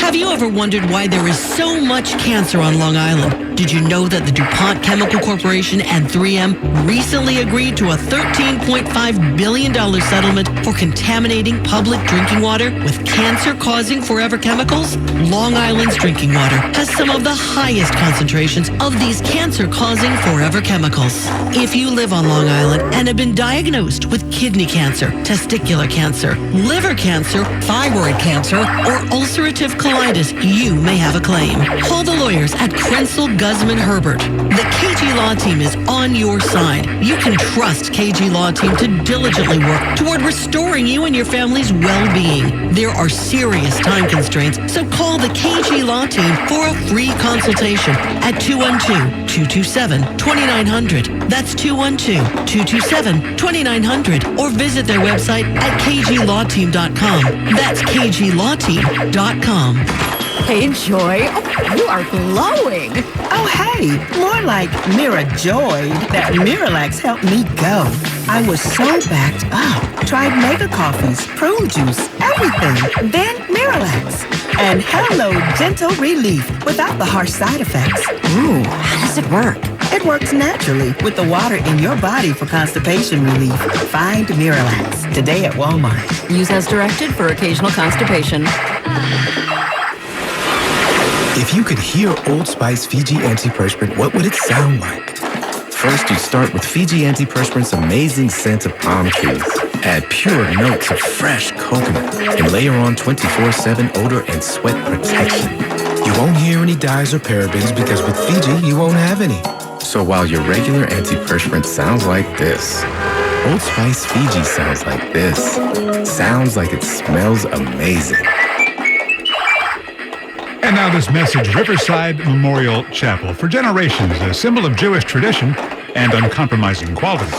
[SPEAKER 5] Have you ever wondered why there is so much cancer on Long Island? Did you know that the DuPont Chemical Corporation and 3M recently agreed to a $13.5 billion settlement for contaminating public drinking water with cancer-causing forever chemicals? Long Island's drinking water has some of the highest concentrations of these cancer-causing forever chemicals. If you live on Long Island and have been diagnosed with kidney cancer, testicular cancer, liver cancer, thyroid cancer, or ulcerative colitis, you may have a claim. Call the lawyers at Krenzel, Guzman, Herbert. The KG Law Team is on your side. You can trust KG Law Team to diligently work toward restoring you and your family's well-being. There are serious time constraints, so call the KG Law Team for a free consultation at 212-227-2900. That's 212-227-2900, or visit their website at kglawteam.com. That's kglawteam.com.
[SPEAKER 17] Hey, Joy. Oh, you are glowing.
[SPEAKER 23] Oh, hey. More like Mira joyed that Miralax helped me go. I was so backed up. Tried mega coffees, prune juice, everything. Then Miralax. And hello, gentle relief without the harsh side effects.
[SPEAKER 17] Ooh, how does it work?
[SPEAKER 23] It works naturally with the water in your body for constipation relief. Find Miralax today at Walmart.
[SPEAKER 17] Use as directed for occasional constipation.
[SPEAKER 24] If you could hear Old Spice Fiji Antiperspirant, what would it sound like? First, you'd start with Fiji Antiperspirant's amazing scent of palm trees. Add pure notes of fresh coconut and layer on 24/7 odor and sweat protection. You won't hear any dyes or parabens because with Fiji, you won't have any. So while your regular antiperspirant sounds like this, Old Spice Fiji sounds like this. Sounds like it smells amazing.
[SPEAKER 14] And now this message, Riverside Memorial Chapel. For generations, a symbol of Jewish tradition and uncompromising quality.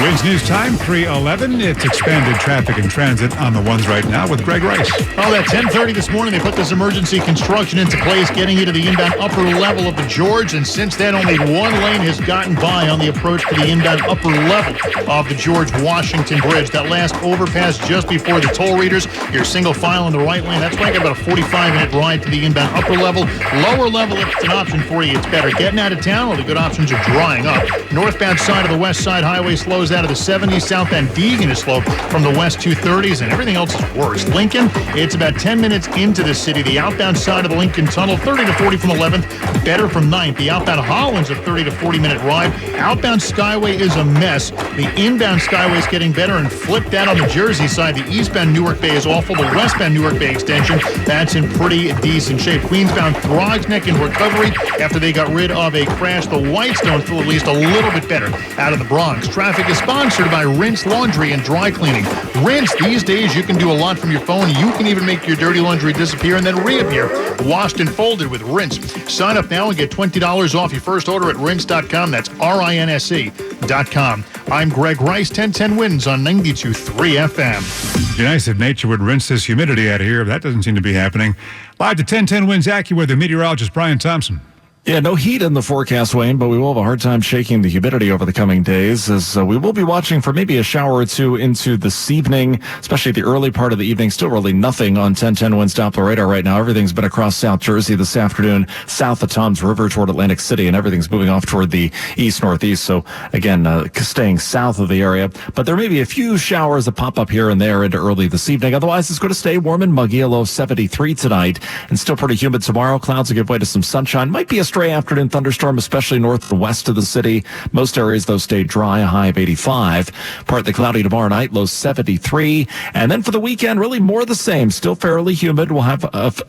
[SPEAKER 14] Wins News Time, 3:11. It's expanded traffic and transit on the ones right now with Greg Rice.
[SPEAKER 11] Oh, at 10:30 this morning, they put this emergency construction into place, getting you to the inbound upper level of the George. And since then, only one lane has gotten by on the approach to the inbound upper level of the George Washington Bridge. That last overpass just before the toll readers, your single file in the right lane. That's why I got about a 45-minute ride to the inbound upper level. Lower level, if it's an option for you, it's better. Getting out of town, all the good options are drying up. Northbound side of the West Side Highway slows out of the 70s. Southbound Deegan is slow from the West 230s, and everything else is worse. Lincoln, it's about 10 minutes into the city. The outbound side of the Lincoln Tunnel, 30 to 40 from 11th, better from 9th. The outbound Holland's a 30 to 40-minute ride. Outbound Skyway is a mess. The inbound Skyway is getting better and flipped out on the Jersey side. The eastbound Newark Bay is awful. The westbound Newark Bay extension, that's in pretty decent shape. Queensbound Throgs Neck in recovery after they got rid of a crash. The Whitestone flew at least a little bit better out of the Bronx. Traffic is is sponsored by Rinse Laundry and Dry Cleaning. Rinse, these days you can do a lot from your phone. You can even make your dirty laundry disappear and then reappear, washed and folded with Rinse. Sign up now and get $20 off your first order at rinse.com. That's RINSE.com. I'm Greg Rice, 1010 Wins on 92.3 FM.
[SPEAKER 14] It'd be nice if nature would rinse this humidity out of here, but that doesn't seem to be happening. Live to 1010 Wins AccuWeather meteorologist Brian Thompson.
[SPEAKER 3] Yeah, no heat in the forecast, Wayne, but we will have a hard time shaking the humidity over the coming days, as we will be watching for maybe a shower or two into this evening, especially the early part of the evening. Still really nothing on 1010 Winds Doppler radar right now. Everything's been across South Jersey this afternoon, south of Toms River toward Atlantic City, and everything's moving off toward the east-northeast. So, again, staying south of the area. But there may be a few showers that pop up here and there into early this evening. Otherwise, it's going to stay warm and muggy, a low of 73 tonight, and still pretty humid tomorrow. Clouds will give way to some sunshine. Might be a stray afternoon thunderstorm, especially north and west of the city. Most areas, though, stay dry, a high of 85. Partly cloudy tomorrow night, low 73. And then for the weekend, really more of the same. Still fairly humid. We'll have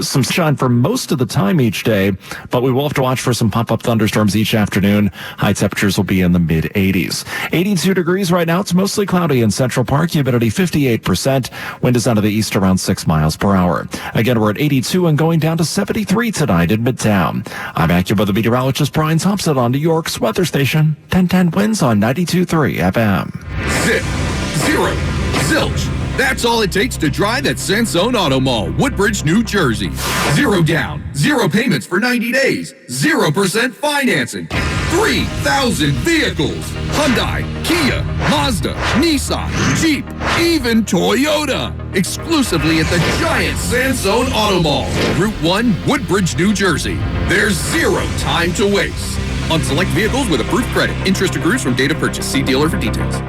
[SPEAKER 3] some sunshine for most of the time each day, but we will have to watch for some pop-up thunderstorms each afternoon. High temperatures will be in the mid-80s. 82 degrees right now. It's mostly cloudy in Central Park. Humidity 58%. Wind is out of the east around 6 miles per hour. Again, we're at 82 and going down to 73 tonight in Midtown. I'm AccuWeather meteorologist Brian Thompson on New York's weather station. 1010 Winds on 92.3 FM.
[SPEAKER 1] Zip. Zero. Zilch. That's all it takes to drive at Sansone Auto Mall, Woodbridge, New Jersey. Zero down, zero payments for 90 days, 0% financing, 3,000 vehicles, Hyundai, Kia, Mazda, Nissan, Jeep, even Toyota. Exclusively at the giant Sansone Auto Mall, Route 1, Woodbridge, New Jersey. There's zero time to waste. On select vehicles with approved credit. Interest accrues from date of purchase. See dealer for details.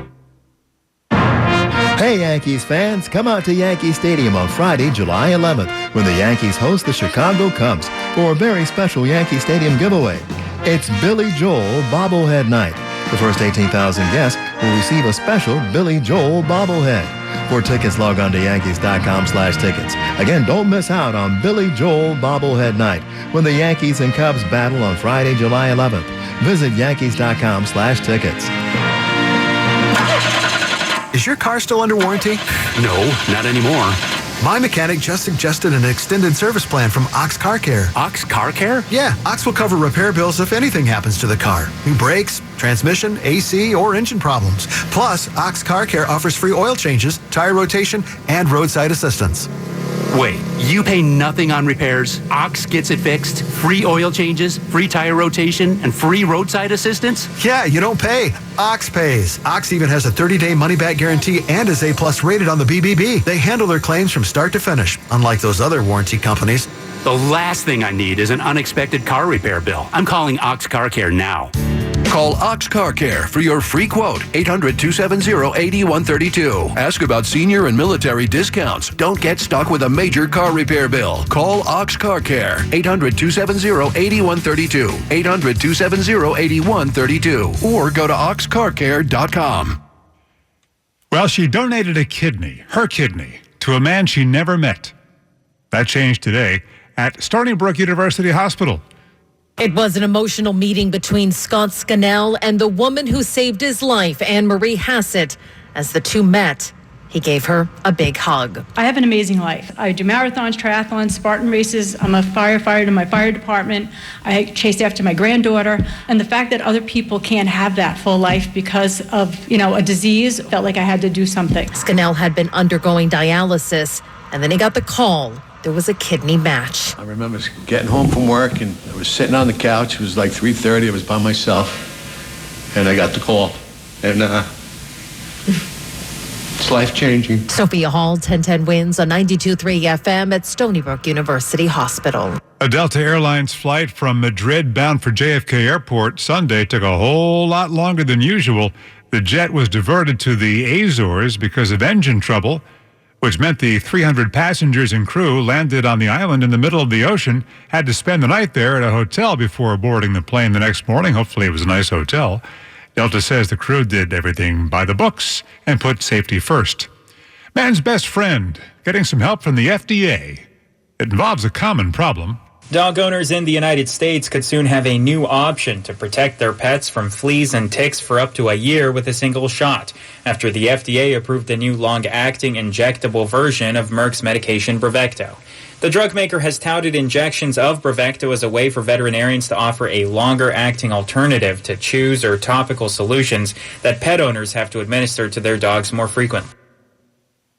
[SPEAKER 6] Hey Yankees fans, come out to Yankee Stadium on Friday, July 11th, when the Yankees host the Chicago Cubs for a very special Yankee Stadium giveaway. It's Billy Joel Bobblehead Night. The first 18,000 guests will receive a special Billy Joel bobblehead. For tickets, log on to Yankees.com/tickets. Again, don't miss out on Billy Joel Bobblehead Night when the Yankees and Cubs battle on Friday, July 11th. Visit Yankees.com/tickets.
[SPEAKER 7] Is your car still under warranty?
[SPEAKER 8] No, not anymore.
[SPEAKER 7] My mechanic just suggested an extended service plan from Ox Car Care.
[SPEAKER 8] Ox Car Care?
[SPEAKER 7] Yeah, Ox will cover repair bills if anything happens to the car. New brakes, transmission, AC, or engine problems. Plus, Ox Car Care offers free oil changes, tire rotation, and roadside assistance.
[SPEAKER 8] Wait, you pay nothing on repairs? Ox gets it fixed? Free oil changes, free tire rotation, and free roadside assistance?
[SPEAKER 7] Yeah, you don't pay. Ox pays. Ox even has a 30-day money-back guarantee and is A+ rated on the BBB. They handle their claims from start to finish, unlike those other warranty companies.
[SPEAKER 8] The last thing I need is an unexpected car repair bill. I'm calling Ox Car Care now.
[SPEAKER 1] Call Ox Car Care for your free quote, 800-270-8132. Ask about senior and military discounts. Don't get stuck with a major car repair bill. Call Ox Car Care, 800-270-8132, 800-270-8132, or go to oxcarcare.com.
[SPEAKER 14] Well, she donated a kidney, her kidney, to a man she never met. That changed today at Stony Brook University Hospital.
[SPEAKER 25] It was an emotional meeting between Scott Scannell and the woman who saved his life, Anne Marie Hassett. As the two met, he gave her a big hug.
[SPEAKER 26] I have an amazing life. I do marathons, triathlons, Spartan races. I'm a firefighter in my fire department. I chase after my granddaughter. And the fact that other people can't have that full life because of, a disease, felt like I had to do something.
[SPEAKER 25] Scannell had been undergoing dialysis, and then he got the call. There was a kidney match.
[SPEAKER 27] I remember getting home from work, and I was sitting on the couch. It was like 3:30. I was by myself, and I got the call. And it's life-changing.
[SPEAKER 25] Sophia Hall, 1010 Winds on 92.3 FM at Stony Brook University Hospital.
[SPEAKER 14] A Delta Airlines flight from Madrid bound for JFK Airport Sunday took a whole lot longer than usual. The jet was diverted to the Azores because of engine trouble, which meant the 300 passengers and crew landed on the island in the middle of the ocean, had to spend the night there at a hotel before boarding the plane the next morning. Hopefully it was a nice hotel. Delta says the crew did everything by the books and put safety first. Man's best friend, getting some help from the FDA. It involves a common problem.
[SPEAKER 2] Dog owners in the United States could soon have a new option to protect their pets from fleas and ticks for up to a year with a single shot, after the FDA approved a new long-acting injectable version of Merck's medication Bravecto. The drug maker has touted injections of Bravecto as a way for veterinarians to offer a longer-acting alternative to chews or topical solutions that pet owners have to administer to their dogs more frequently.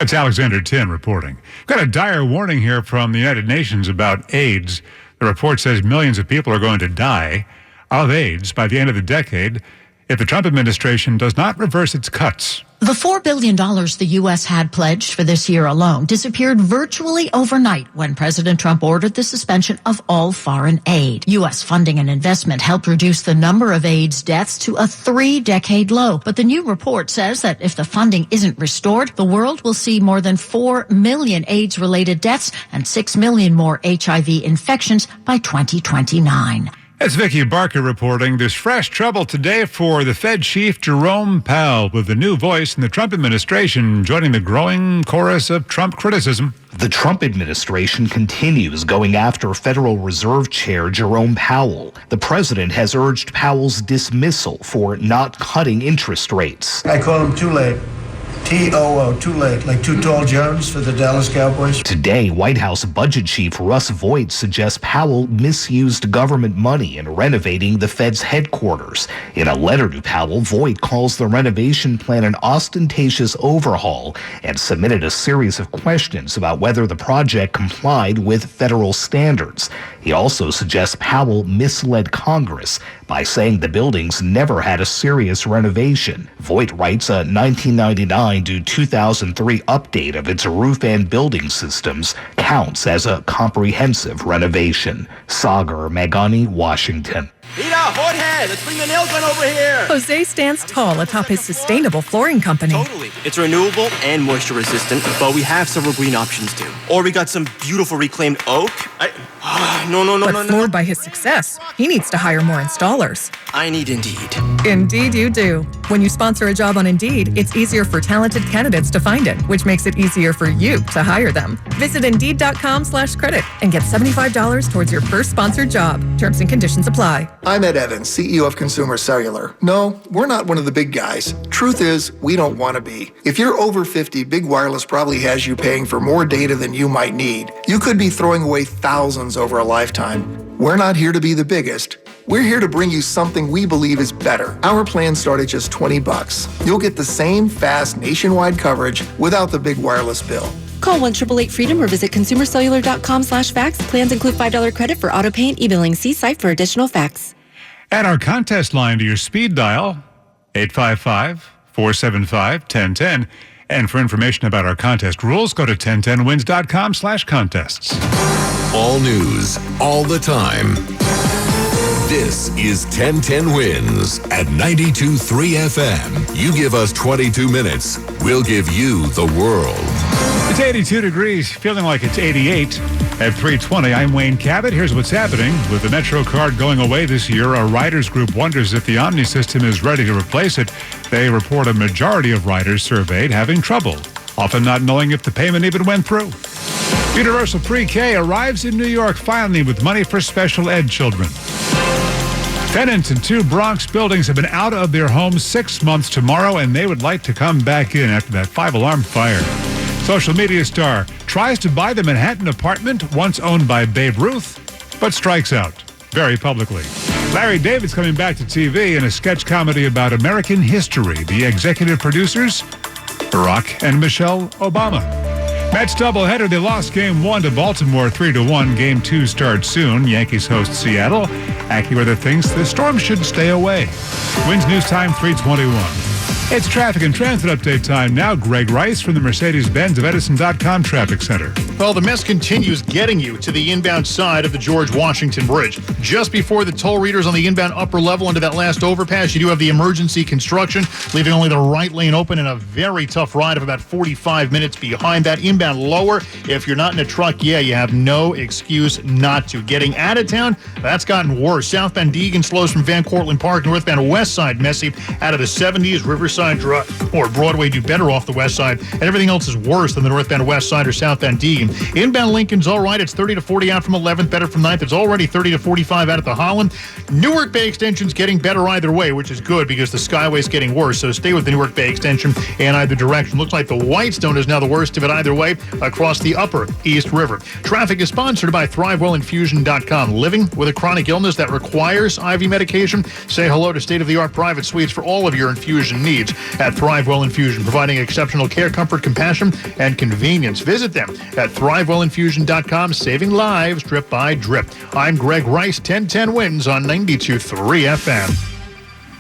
[SPEAKER 14] It's Alexander Tin reporting. Got a dire warning here from the United Nations about AIDS. The report says millions of people are going to die of AIDS by the end of the decade if the Trump administration does not reverse its cuts.
[SPEAKER 9] The $4 billion the U.S. had pledged for this year alone disappeared virtually overnight when President Trump ordered the suspension of all foreign aid. U.S. funding and investment helped reduce the number of AIDS deaths to a 3-decade low. But the new report says that if the funding isn't restored, the world will see more than 4 million AIDS-related deaths and 6 million more HIV infections by 2029.
[SPEAKER 14] It's Vicki Barker reporting. There's fresh trouble today for the Fed chief Jerome Powell, with the new voice in the Trump administration joining the growing chorus of Trump criticism.
[SPEAKER 10] The Trump administration continues going after Federal Reserve Chair Jerome Powell. The president has urged Powell's dismissal for not cutting interest rates.
[SPEAKER 12] I call him too late. T-O-O, too late, like Too Tall Jones for the Dallas Cowboys.
[SPEAKER 10] Today, White House Budget Chief Russ Vought suggests Powell misused government money in renovating the Fed's headquarters. In a letter to Powell, Vought calls the renovation plan an ostentatious overhaul and submitted a series of questions about whether the project complied with federal standards. He also suggests Powell misled Congress by saying the buildings never had a serious renovation. Vought writes a 1999 to 2003 update of its roof and building systems counts as a comprehensive renovation. Sagar Meghani, Washington.
[SPEAKER 13] Rita, Jorge, let's bring the nail gun over here.
[SPEAKER 17] Jose stands tall atop his sustainable flooring company.
[SPEAKER 13] Totally. It's renewable and moisture resistant, but we have several green options too. Or we got some beautiful reclaimed oak.
[SPEAKER 17] But floored by his success, he needs to hire more installers.
[SPEAKER 13] I need Indeed.
[SPEAKER 17] Indeed you do. When you sponsor a job on Indeed, it's easier for talented candidates to find it, which makes it easier for you to hire them. Visit Indeed.com/credit and get $75 towards your first sponsored job. Terms and conditions apply.
[SPEAKER 15] I'm Ed Evans, CEO of Consumer Cellular. No, we're not one of the big guys. Truth is, we don't want to be. If you're over 50, Big Wireless probably has you paying for more data than you might need. You could be throwing away thousands over a lifetime. We're not here to be the biggest. We're here to bring you something we believe is better. Our plans start at just $20. You'll get the same fast nationwide coverage without the big wireless bill.
[SPEAKER 19] Call 1-888-FREEDOM or visit consumercellular.com/facts. Plans include $5 credit for auto pay and e-billing. See site for additional facts.
[SPEAKER 14] Add our contest line to your speed dial, 855-475-1010. And for information about our contest rules, go to 1010wins.com/contests.
[SPEAKER 28] All news, all the time. This is 1010 Wins at 92.3 FM. You give us 22 minutes, we'll give you the world.
[SPEAKER 14] It's 82 degrees, feeling like it's 88 at 3:20. I'm Wayne Cabot. Here's what's happening. With the Metro card going away this year, a riders group wonders if the Omni system is ready to replace it. They report a majority of riders surveyed having trouble, often not knowing if the payment even went through. Universal Pre-K arrives in New York finally with money for special ed children. Tenants in 2 Bronx buildings have been out of their homes 6 months tomorrow, and they would like to come back in after that 5-alarm fire. Social media star tries to buy the Manhattan apartment once owned by Babe Ruth, but strikes out very publicly. Larry David's coming back to TV in a sketch comedy about American history. The executive producers, Barack and Michelle Obama. Mets doubleheader, they lost Game 1 to Baltimore 3-1. Game 2 starts soon. Yankees host Seattle. AccuWeather thinks the storm should stay away. Wins News Time 3:21. It's traffic and transit update time now. Greg Rice from the Mercedes-Benz of Edison.com Traffic Center.
[SPEAKER 11] Well, the mess continues getting you to the inbound side of the George Washington Bridge. Just before the toll readers on the inbound upper level into that last overpass, you do have the emergency construction, leaving only the right lane open, and a very tough ride of about 45 minutes behind that. Inbound lower, if you're not in a truck, you have no excuse not to. Getting out of town, that's gotten worse. Southbound Deegan slows from Van Cortlandt Park, northbound West Side messy out of the 70s, Riverside Side or Broadway do better off the West Side, and everything else is worse than the northbound West Side or southbound Deegan. Inbound Lincoln's all right. It's 30 to 40 out from 11th, better from 9th. It's already 30 to 45 out at the Holland. Newark Bay Extension's getting better either way, which is good because the Skyway's getting worse. So stay with the Newark Bay Extension in either direction. Looks like the Whitestone is now the worst of it either way across the upper East River. Traffic is sponsored by ThriveWellInfusion.com. Living with a chronic illness that requires IV medication? Say hello to state-of-the-art private suites for all of your infusion needs at ThriveWell Infusion, providing exceptional care, comfort, compassion, and convenience. Visit them at ThriveWellInfusion.com, saving lives drip by drip. I'm Greg Rice, 1010 Wins on 92.3 FM.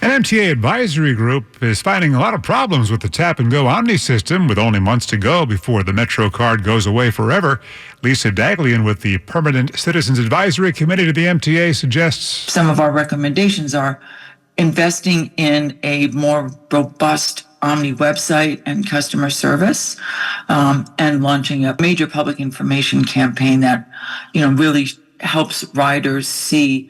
[SPEAKER 14] An MTA advisory group is finding a lot of problems with the tap-and-go Omni system, with only months to go before the Metro card goes away forever. Lisa Daglian with the Permanent Citizens Advisory Committee to the MTA suggests
[SPEAKER 4] some of our recommendations are investing in a more robust Omni website and customer service, and launching a major public information campaign that, really helps riders see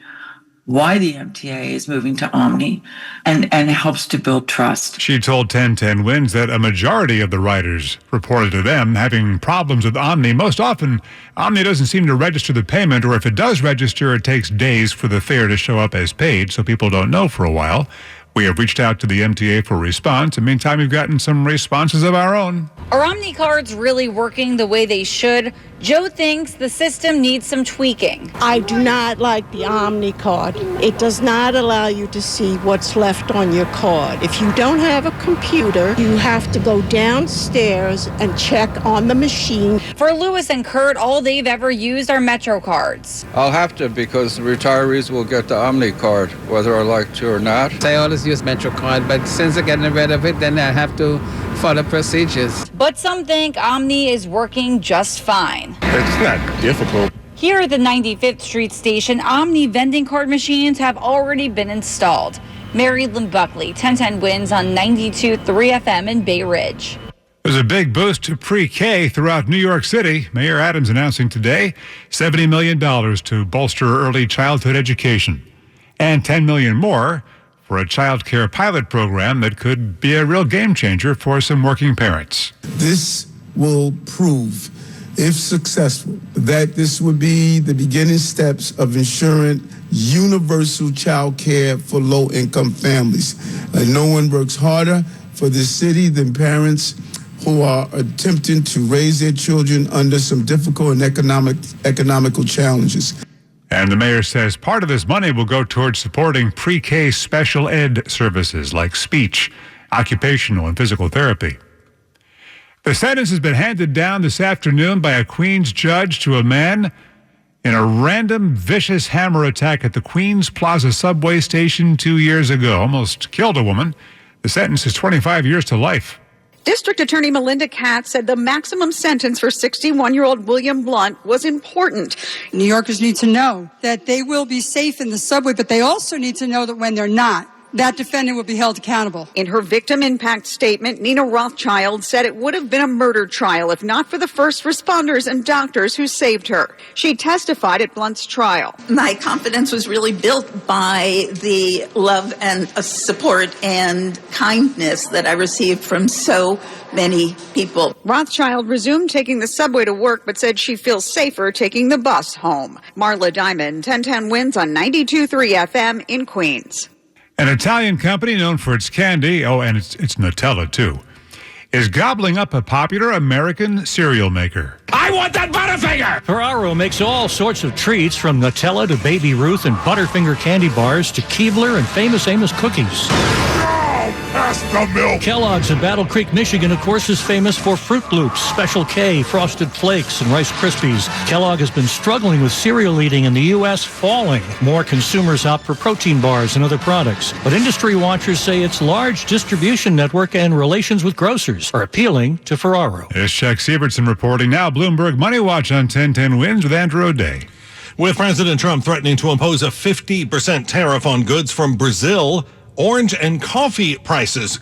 [SPEAKER 4] why the MTA is moving to Omni and helps to build trust.
[SPEAKER 14] She told 1010 Wins that a majority of the riders reported to them having problems with Omni. Most often, Omni doesn't seem to register the payment, or if it does register, it takes days for the fare to show up as paid, so people don't know for a while. We have reached out to the MTA for a response. In the meantime, we've gotten some responses of our own.
[SPEAKER 5] Are Omni cards really working the way they should? Joe thinks the system needs some tweaking.
[SPEAKER 16] I do not like the Omni card. It does not allow you to see what's left on your card. If you don't have a computer, you have to go downstairs and check on the machine.
[SPEAKER 5] For Lewis and Kurt, all they've ever used are Metro cards.
[SPEAKER 18] I'll have to, because the retirees will get the Omni card, whether I like to or not.
[SPEAKER 20] I always use Metro card, but since they're getting rid of it, then I have to follow procedures.
[SPEAKER 5] But some think Omni is working just fine.
[SPEAKER 20] It's not difficult.
[SPEAKER 5] Here at the 95th Street station, Omni vending card machines have already been installed. Mary Lynn Buckley, 1010 Wins on 92.3 FM in Bay Ridge.
[SPEAKER 14] There's a big boost to pre-K throughout New York City. Mayor Adams announcing today $70 million to bolster early childhood education, and $10 million more for a child care pilot program that could be a real game changer for some working parents.
[SPEAKER 21] This will prove, if successful, that this would be the beginning steps of ensuring universal child care for low-income families. No one works harder for this city than parents who are attempting to raise their children under some difficult and economical challenges.
[SPEAKER 14] And the mayor says part of this money will go towards supporting pre-K special ed services like speech, occupational, and physical therapy. The sentence has been handed down this afternoon by a Queens judge to a man in a random vicious hammer attack at the Queens Plaza subway station 2 years ago. Almost killed a woman. The sentence is 25 years to life.
[SPEAKER 22] District Attorney Melinda Katz said the maximum sentence for 61-year-old William Blunt was important.
[SPEAKER 23] New Yorkers need to know that they will be safe in the subway, but they also need to know that when they're not, that defendant will be held accountable.
[SPEAKER 22] In her victim impact statement, Nina Rothschild said it would have been a murder trial if not for the first responders and doctors who saved her. She testified at Blunt's trial.
[SPEAKER 29] My confidence was really built by the love and support and kindness that I received from so many people.
[SPEAKER 22] Rothschild resumed taking the subway to work, but said she feels safer taking the bus home. Marla Diamond, 1010 Wins on 92.3 FM in Queens.
[SPEAKER 14] An Italian company known for its candy, and it's Nutella too, is gobbling up a popular American cereal maker.
[SPEAKER 30] I want that Butterfinger!
[SPEAKER 31] Ferraro makes all sorts of treats, from Nutella to Baby Ruth and Butterfinger candy bars to Keebler and Famous Amos cookies.
[SPEAKER 30] Pass the milk!
[SPEAKER 31] Kellogg's in Battle Creek, Michigan, of course, is famous for Fruit Loops, Special K, Frosted Flakes, and Rice Krispies. Kellogg has been struggling with cereal eating in the U.S., falling. More consumers opt for protein bars and other products. But industry watchers say its large distribution network and relations with grocers are appealing to Ferraro.
[SPEAKER 14] Here's Chuck Sievertson reporting now. Bloomberg Money Watch on 1010 Wins with Andrew O'Day.
[SPEAKER 32] With President Trump threatening to impose a 50% tariff on goods from Brazil, orange and coffee prices